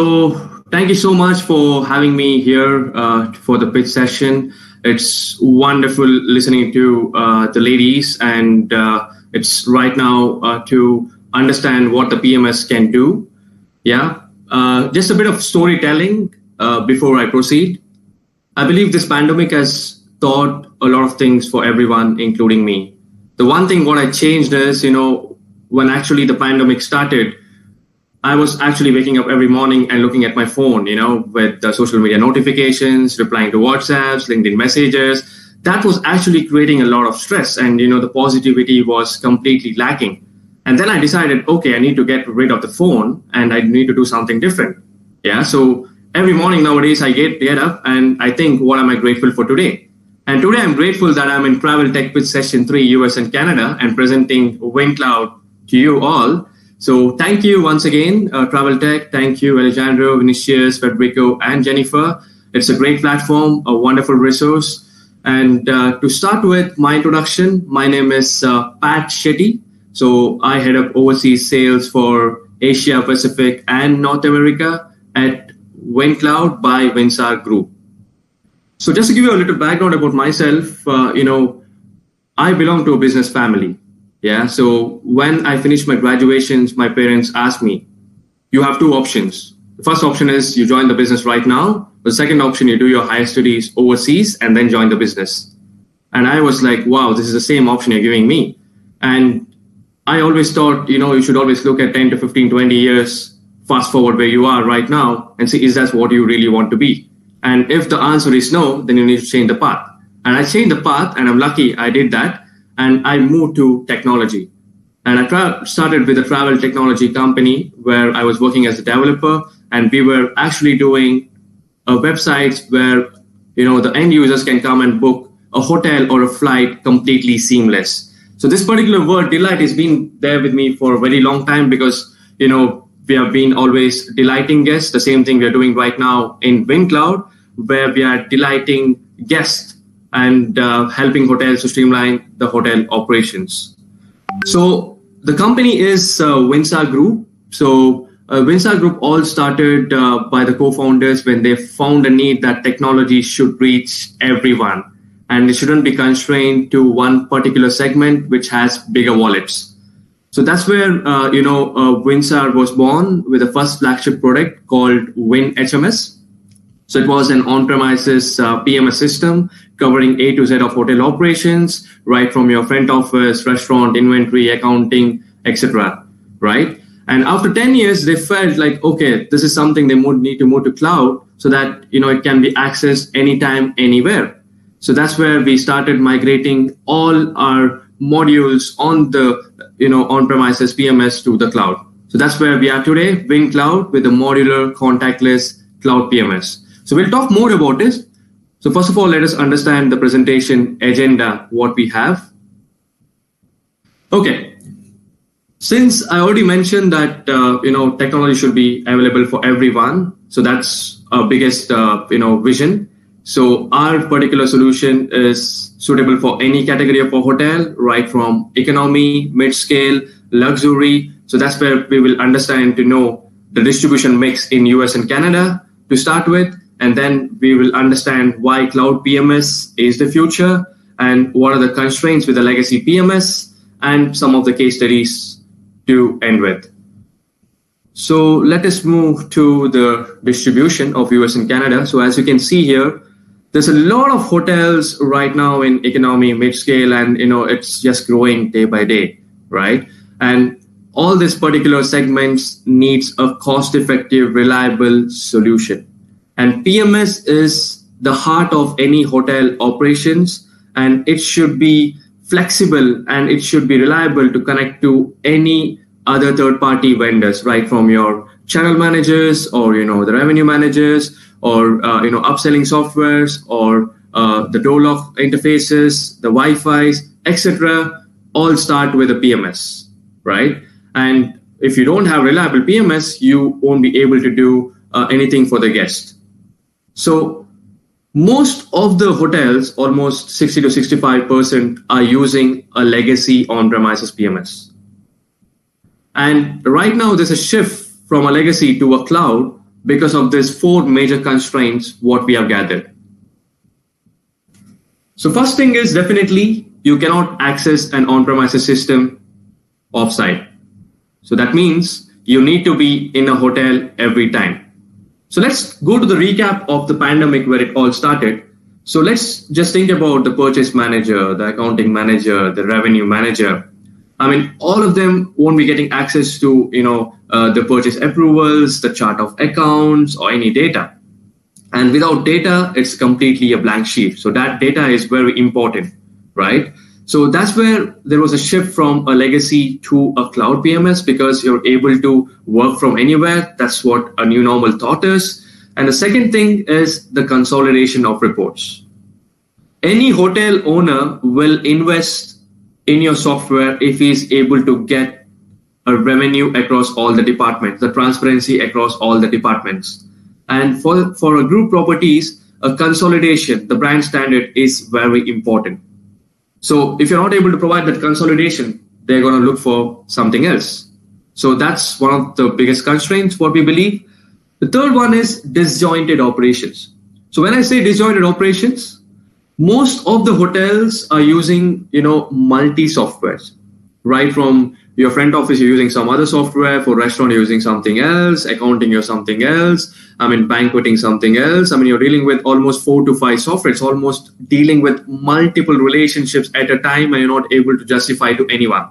So thank you so much for having me here for the pitch session. It's wonderful listening to the ladies, and it's right now to understand what the PMS can do. Yeah, just a bit of storytelling before I proceed. I believe this pandemic has taught a lot of things for everyone, including me. The one thing what I changed is, when actually the pandemic started, I was actually waking up every morning and looking at my phone, with the social media notifications, replying to WhatsApps, LinkedIn messages. That was actually creating a lot of stress, and the positivity was completely lacking. And then I decided, okay, I need to get rid of the phone and I need to do something different. Yeah, so every morning nowadays I get up and I think, what am I grateful for today? And today I'm grateful that I'm in Travel Tech Pitch Session 3, US and Canada, and presenting WinCloud to you all. So thank you once again, Travel Tech. Thank you, Alejandro, Vinicius, Federico, and Jennifer. It's a great platform, a wonderful resource. And to start with my introduction, my name is Pat Shetty. So I head up overseas sales for Asia Pacific and North America at WinCloud by Winsar Group. So just to give you a little background about myself, I belong to a business family. Yeah. So when I finished my graduations, my parents asked me, you have two options. The first option is you join the business right now. The second option, you do your higher studies overseas and then join the business. And I was like, wow, this is the same option you're giving me. And I always thought, you should always look at 10 to 15, 20 years, fast forward where you are right now and see, is that what you really want to be? And if the answer is no, then you need to change the path. And I changed the path, and I'm lucky I did that. And I moved to technology. And I started with a travel technology company where I was working as a developer. And we were actually doing websites where, the end users can come and book a hotel or a flight completely seamless. So this particular word, delight, has been there with me for a very long time because, we have been always delighting guests. The same thing we are doing right now in WinCloud, where we are delighting guests and helping hotels to streamline the hotel operations. So the company is Winsar Group. So Winsar Group all started by the co-founders when they found a need that technology should reach everyone. And it shouldn't be constrained to one particular segment, which has bigger wallets. So that's where, Winsar was born with the first flagship product called WinHMS. So it was an on-premises PMS system covering A to Z of hotel operations, right from your front office, restaurant, inventory, accounting, etc. Right? And after 10 years, they felt like, okay, this is something they would need to move to cloud so that, it can be accessed anytime, anywhere. So that's where we started migrating all our modules on the, on-premises PMS to the cloud. So that's where we are today, WinCloud with a modular contactless cloud PMS. So we'll talk more about this. So first of all, let us understand the presentation agenda, what we have. Okay. Since I already mentioned that, technology should be available for everyone. So that's our biggest, vision. So our particular solution is suitable for any category of a hotel, right from economy, mid-scale, luxury. So that's where we will understand to know the distribution mix in US and Canada to start with. And then we will understand why cloud PMS is the future and what are the constraints with the legacy PMS and some of the case studies to end with. So let us move to the distribution of US and Canada. So as you can see here, there's a lot of hotels right now in economy, mid-scale, and it's just growing day by day, right? And all these particular segments needs a cost-effective, reliable solution. And PMS is the heart of any hotel operations, and it should be flexible and it should be reliable to connect to any other third-party vendors, right? From your channel managers or, the revenue managers or, upselling softwares or the door lock interfaces, the Wi-Fi's, etc. all start with a PMS, right? And if you don't have reliable PMS, you won't be able to do anything for the guest. So most of the hotels, almost 60 to 65%, are using a legacy on-premises PMS. And right now, there's a shift from a legacy to a cloud because of these four major constraints what we have gathered. So first thing is definitely you cannot access an on-premises system offsite. So that means you need to be in a hotel every time. So let's go to the recap of the pandemic where it all started. So let's just think about the purchase manager, the accounting manager, the revenue manager. I mean, all of them won't be getting access to, the purchase approvals, the chart of accounts, or any data. And without data, it's completely a blank sheet. So that data is very important, right? So that's where there was a shift from a legacy to a cloud PMS because you're able to work from anywhere. That's what a new normal taught us. And the second thing is the consolidation of reports. Any hotel owner will invest in your software if he is able to get a revenue across all the departments, the transparency across all the departments. And for a group properties, a consolidation, the brand standard is very important. So if you're not able to provide that consolidation, they're going to look for something else. So that's one of the biggest constraints, what we believe. The third one is disjointed operations. So when I say disjointed operations, most of the hotels are using, multi-softwares, right? From your front office, you're using some other software. For restaurant, you're using something else. Accounting, you're something else. Banqueting, something else. You're dealing with almost 4 to 5 software. It's almost dealing with multiple relationships at a time, and you're not able to justify to anyone.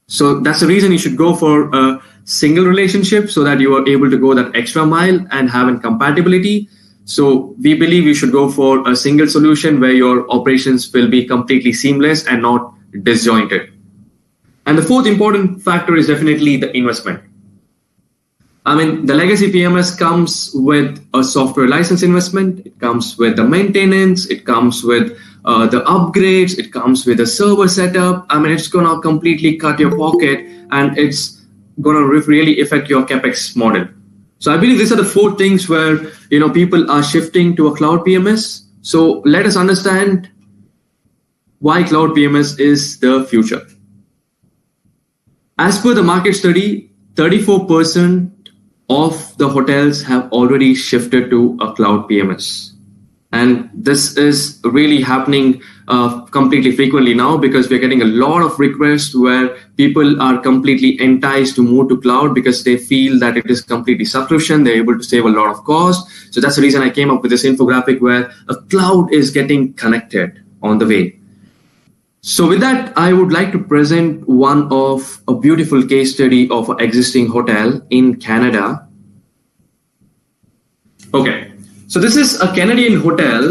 So that's the reason you should go for a single relationship so that you are able to go that extra mile and have a compatibility. So we believe you should go for a single solution where your operations will be completely seamless and not disjointed. And the fourth important factor is definitely the investment. The legacy PMS comes with a software license investment. It comes with the maintenance. It comes with the upgrades. It comes with a server setup. It's going to completely cut your pocket, and it's going to really affect your CapEx model. So I believe these are the 4 things where, people are shifting to a cloud PMS. So let us understand why cloud PMS is the future. As per the market study, 34% of the hotels have already shifted to a cloud PMS. And this is really happening completely frequently now because we're getting a lot of requests where people are completely enticed to move to cloud because they feel that it is completely subscription. They're able to save a lot of cost. So that's the reason I came up with this infographic where a cloud is getting connected on the way. So with that, I would like to present one of a beautiful case study of an existing hotel in Canada. Okay, so this is a Canadian hotel.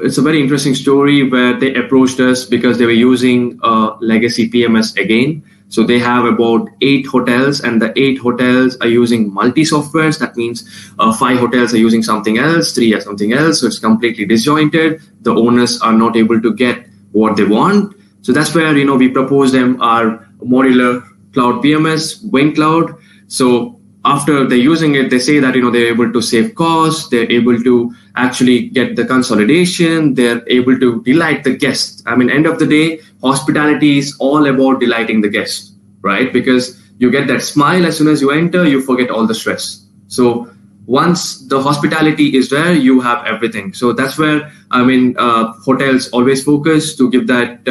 It's a very interesting story where they approached us because they were using a legacy PMS again. So they have about 8 hotels, and the 8 hotels are using multi-softwares. That means 5 hotels are using something else, 3 are something else. So it's completely disjointed. The owners are not able to get what they want. So that's where, we propose them our modular cloud PMS, Wing Cloud. So after they're using it, they say that, they're able to save costs. They're able to actually get the consolidation. They're able to delight the guests. End of the day, hospitality is all about delighting the guests, right? Because you get that smile as soon as you enter, you forget all the stress. So once the hospitality is there, you have everything. So that's where, hotels always focus to give that,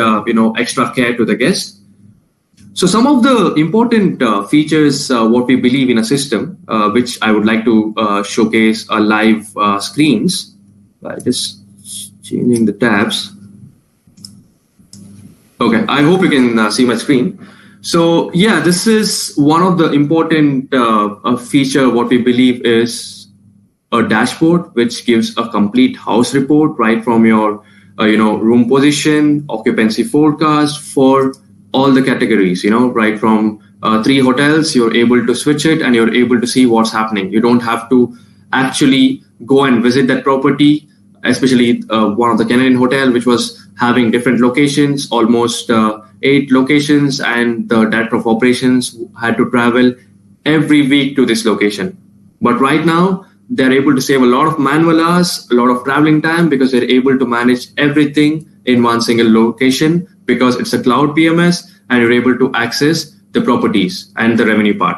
extra care to the guests. So some of the important features, what we believe in a system, which I would like to showcase are live screens by just changing the tabs. Okay, I hope you can see my screen. So yeah, this is one of the important feature what we believe is a dashboard, which gives a complete house report right from your room position, occupancy forecast for all the categories, right from 3 hotels, you're able to switch it and you're able to see what's happening. You don't have to actually go and visit that property, especially one of the Canadian hotel, which was having different locations, almost 8 locations, and the director of operations had to travel every week to this location. But right now, they're able to save a lot of manual hours, a lot of traveling time, because they're able to manage everything in one single location because it's a cloud PMS and you're able to access the properties and the revenue part.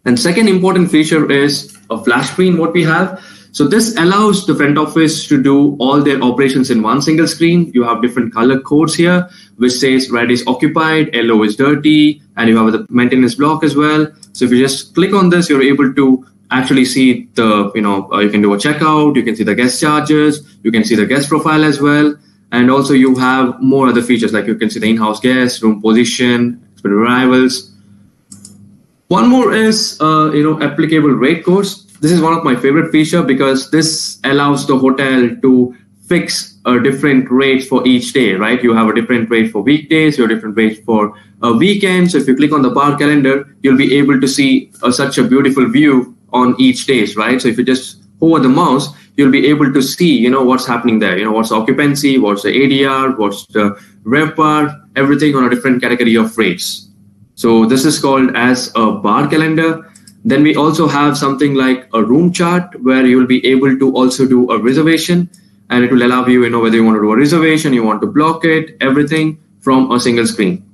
And second important feature is a flash screen, what we have. So this allows the front office to do all their operations in one single screen. You have different color codes here, which says red is occupied, yellow is dirty, and you have the maintenance block as well. So if you just click on this, you're able to actually see the, you can do a checkout, you can see the guest charges, you can see the guest profile as well. And also you have more other features, like you can see the in-house guest, room position, expected arrivals. One more is, applicable rate codes. This is one of my favorite feature because this allows the hotel to fix a different rates for each day, right? You have a different rate for weekdays, you have a different rate for a weekend. So if you click on the bar calendar, you'll be able to see such a beautiful view on each days, right? So if you just hover the mouse, you'll be able to see, what's happening there. What's the occupancy, what's the ADR, what's the RevPAR, everything on a different category of rates. So this is called as a bar calendar. Then we also have something like a room chart where you'll be able to also do a reservation, and it will allow you, whether you want to do a reservation, you want to block it, everything from a single screen.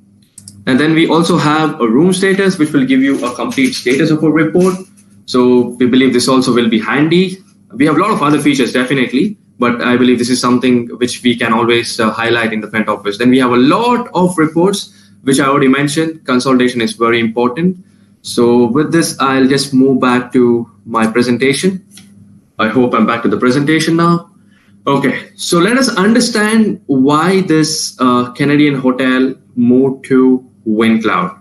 And then we also have a room status, which will give you a complete status of a report. So we believe this also will be handy. We have a lot of other features, definitely, but I believe this is something which we can always highlight in the front office. Then we have a lot of reports, which I already mentioned. Consolidation is very important. So with this, I'll just move back to my presentation. I hope I'm back to the presentation now. Okay, so let us understand why this Canadian hotel moved to WinCloud.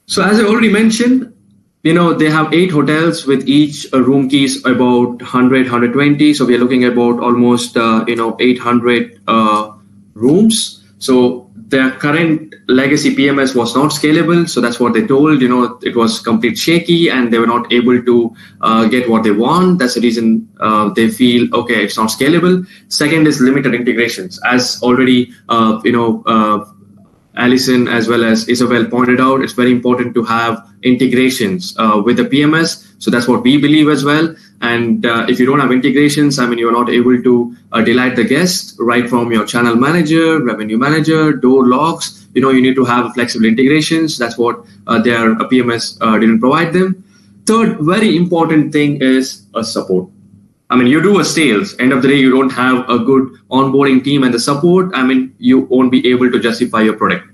So as I already mentioned, they have 8 hotels with each room keys about 100, 120. So we are looking at about almost, 800 rooms. So their current legacy PMS was not scalable. So that's what they told, it was complete shaky and they were not able to get what they want. That's the reason they feel, okay, it's not scalable. Second is limited integrations. As already, Alison as well as Isabel pointed out, it's very important to have integrations with the PMS. So that's what we believe as well. And if you don't have integrations, you're not able to delight the guest right from your channel manager, revenue manager, door logs. You need to have flexible integrations. That's what their PMS didn't provide them. Third, very important thing is a support. You do a sales. End of the day, you don't have a good onboarding team and the support. You won't be able to justify your product.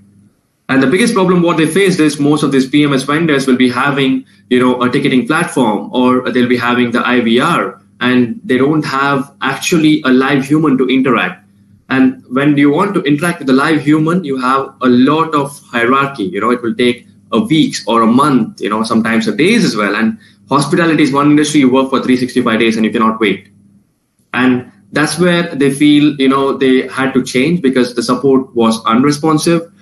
And the biggest problem what they faced is most of these PMS vendors will be having, a ticketing platform, or they'll be having the IVR, and they don't have actually a live human to interact. And when you want to interact with the live human, you have a lot of hierarchy. It will take a week or a month, sometimes a days as well. And hospitality is one industry you work for 365 days and you cannot wait. And that's where they feel, they had to change because the support was unresponsive.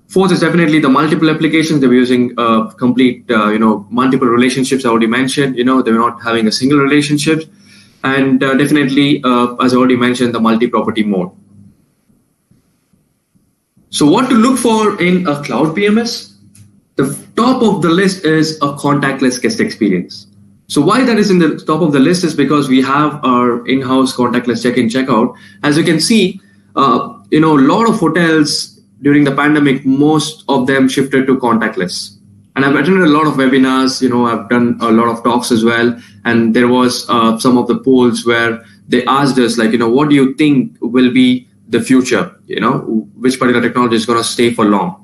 Fourth is definitely the multiple applications. They were using complete, multiple relationships I already mentioned. They were not having a single relationship. And definitely, as I already mentioned, the multi-property mode. So what to look for in a cloud PMS? The top of the list is a contactless guest experience. So why that is in the top of the list is because we have our in-house contactless check-in, check-out. As you can see, a lot of hotels during the pandemic, most of them shifted to contactless. And I've attended a lot of webinars, I've done a lot of talks as well. And there was some of the polls where they asked us, what do you think will be the future? Which particular technology is going to stay for long?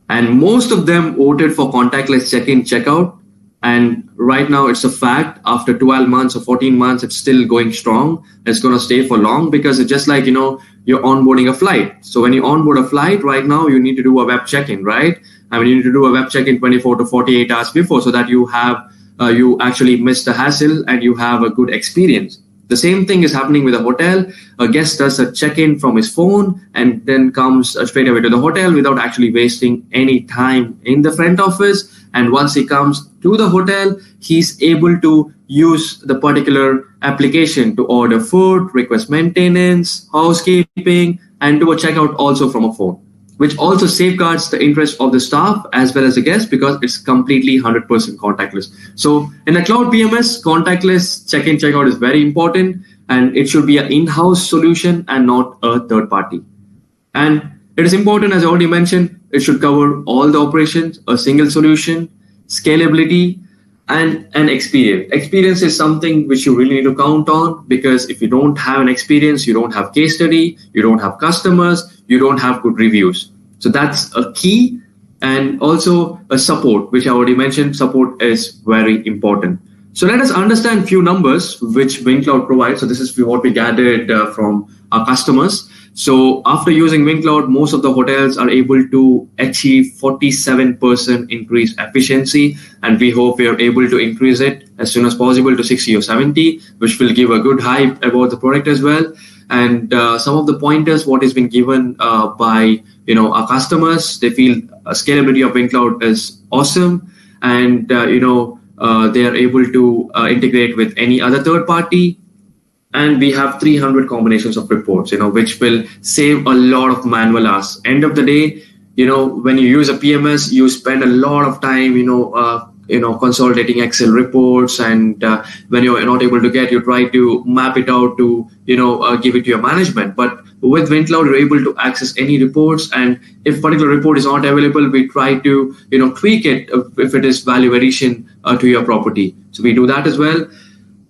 And most of them voted for contactless check-in, check-out. And right now it's a fact. After 12 months or 14 months, it's still going strong. It's going to stay for long because it's just like, you're onboarding a flight. So when you onboard a flight right now, you need to do a web check-in, right? You need to do a web check-in 24 to 48 hours before so that you have, you actually miss the hassle and you have a good experience. The same thing is happening with a hotel. A guest does a check-in from his phone and then comes straight away to the hotel without actually wasting any time in the front office. And once he comes to the hotel, he's able to use the particular application to order food, request maintenance, housekeeping, and do a checkout also from a phone, which also safeguards the interest of the staff as well as the guest because it's completely 100% contactless. So in a cloud PMS, contactless check-in, checkout is very important, and it should be an in-house solution and not a third party. And it is important, as I already mentioned, it should cover all the operations, a single solution. scalability, and an experience. Experience is something which you really need to count on, because if you don't have an experience, you don't have case study, you don't have customers, you don't have good reviews. So that's a key. And also a support, which I already mentioned. Support is very important. So let us understand few numbers which WinCloud provides. So this is what we gathered from our customers. So after using WinCloud, most of the hotels are able to achieve 47% increased efficiency, and we hope we are able to increase it as soon as possible to 60 or 70, which will give a good hype about the product as well. And some of the pointers what has been given by our customers, they feel scalability of WinCloud is awesome, and they are able to integrate with any other third party. And we have 300 combinations of reports, which will save a lot of manual hours. End of the day, when you use a PMS, you spend a lot of time, consolidating Excel reports, and when you're not able to get, you try to map it out to, give it to your management. But with WinCloud, you're able to access any reports, and if particular report is not available, we try to, tweak it if it is value addition to your property. So we do that as well.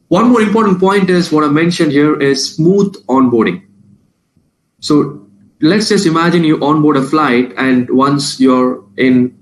One more important point is what I mentioned here is smooth onboarding. So let's just imagine you onboard a flight, and once you're in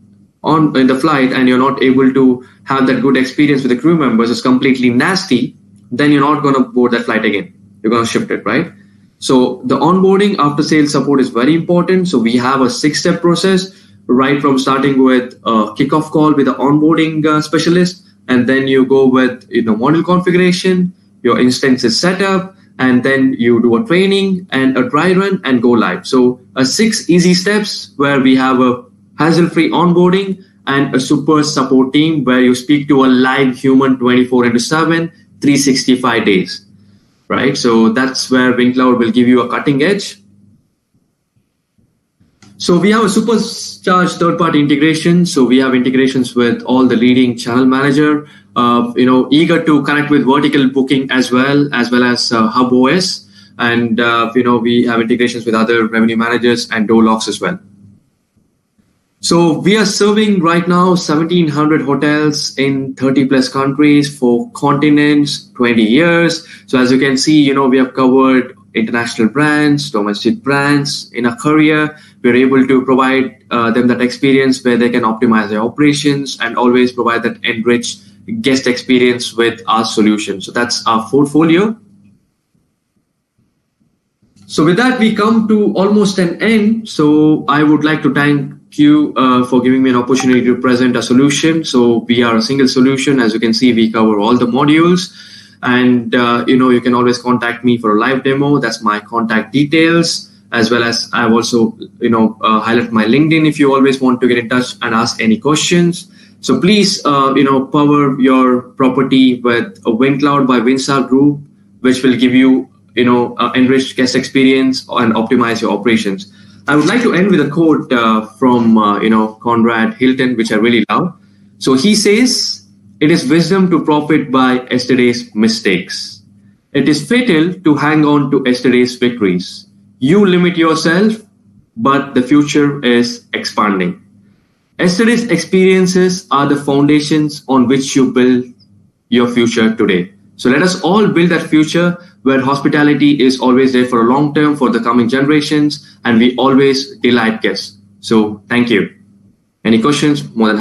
the flight and you're not able to have that good experience with the crew members, it's completely nasty, then you're not going to board that flight again. You're going to shift it, right? So the onboarding after sales support is very important. So we have a 6-step process, right from starting with a kickoff call with the onboarding specialist. And then you go with module configuration, your instance is set up, and then you do a training and a dry run and go live. So 6 easy steps where we have a hassle-free onboarding and a super support team where you speak to a live human 24/7, 365 days, right? So that's where WinCloud will give you a cutting edge. So we have a supercharged third-party integration. So we have integrations with all the leading channel manager, eager to connect with vertical booking as well as Hub OS. And, we have integrations with other revenue managers and door locks as well. So we are serving right now 1,700 hotels in 30 plus countries, 4 continents, 20 years. So as you can see, we have covered international brands, domestic brands. In a career, we're able to provide them that experience where they can optimize their operations and always provide that enriched guest experience with our solution. So that's our portfolio. So with that, we come to almost an end. So I would like to thank you for giving me an opportunity to present a solution. So we are a single solution. As you can see, we cover all the modules. And, you can always contact me for a live demo. That's my contact details, as well as I've also, highlight my LinkedIn if you always want to get in touch and ask any questions. So please, power your property with a WinCloud by Winsar Group, which will give you, enriched guest experience and optimize your operations. I would like to end with a quote from, Conrad Hilton, which I really love. So he says, "It is wisdom to profit by yesterday's mistakes. It is fatal to hang on to yesterday's victories. You limit yourself, but the future is expanding. Yesterday's experiences are the foundations on which you build your future today." So let us all build that future where hospitality is always there for a long term for the coming generations, and we always delight guests. So thank you. Any questions? More than